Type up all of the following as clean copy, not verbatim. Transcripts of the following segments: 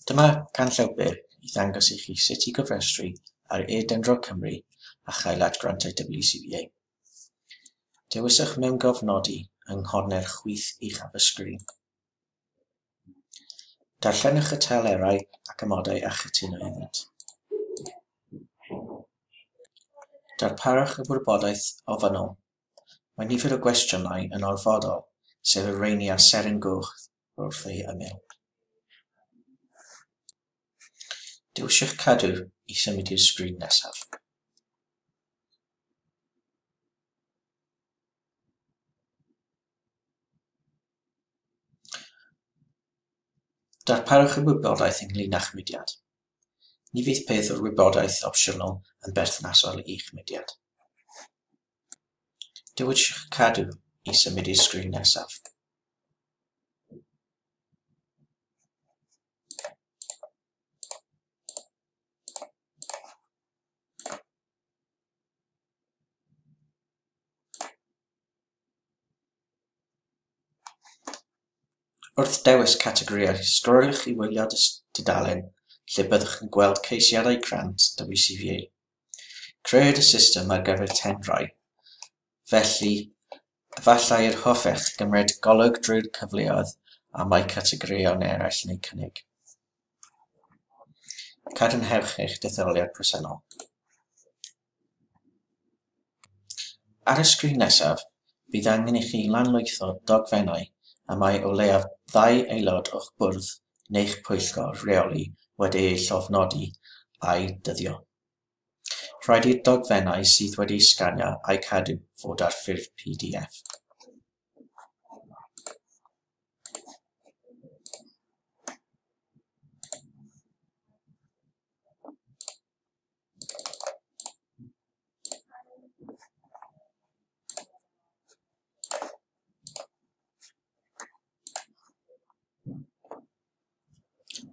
Dyma canllaw byr I ddangos I chi sut I gofrestru ar eDendroCymru a chael grantiau WCVA. Dewiswch mewn gofnodi yng nghornel chwith uchaf y sgrin. Darllenwch y telerau ac amodau a chytuno iddynt. Darparwch y wybodaeth ofynnol. Mae nifer o gwestiynau yn orfodol, sef y rheini ar seren goch wrth ei ymyl. Dewiswch cadw I symud i'r sgrin nesaf. Darparwch y wybodaeth ynglŷn â'ch mudiad. Ni fydd peth o'r wybodaeth opsiynol yn berthnasol i'ch mudiad. Dewiswch cadw I symud i'r sgrin nesaf. Wrth dewis categoriau, sgorolwch I wyliad y dudalen lle byddwch yn gweld ceisiadau grant WCVA. Creuwyd y system ar gyfer tendrau, felly efallai'r hoffech gymryd golwg drwy'r cyfleoedd a mae categorion eraill neu cynnig. Cadarnhewch eich detholiad presennol. Ar y sgrin nesaf, bydd angen I chi lanlwytho dogfennau a mae o leiaf 2 aelod o'ch bwrdd neu'ch pwyllgor reoli wedi eu llofnodi a'i dyddio. Rhaid i'r dogfennau sydd wedi'u sganio a'i cadw fod ar ffurf PDF.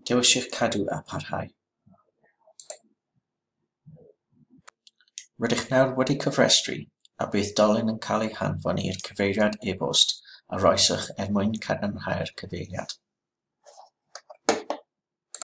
Dewiswch cadw a parhau. Rydych nawr wedi cofrestru a bydd dolyn yn cael ei hanfon i'r cyfeiriad e-bost a roeswch mwyn cadarnhau'r cyfeiriad.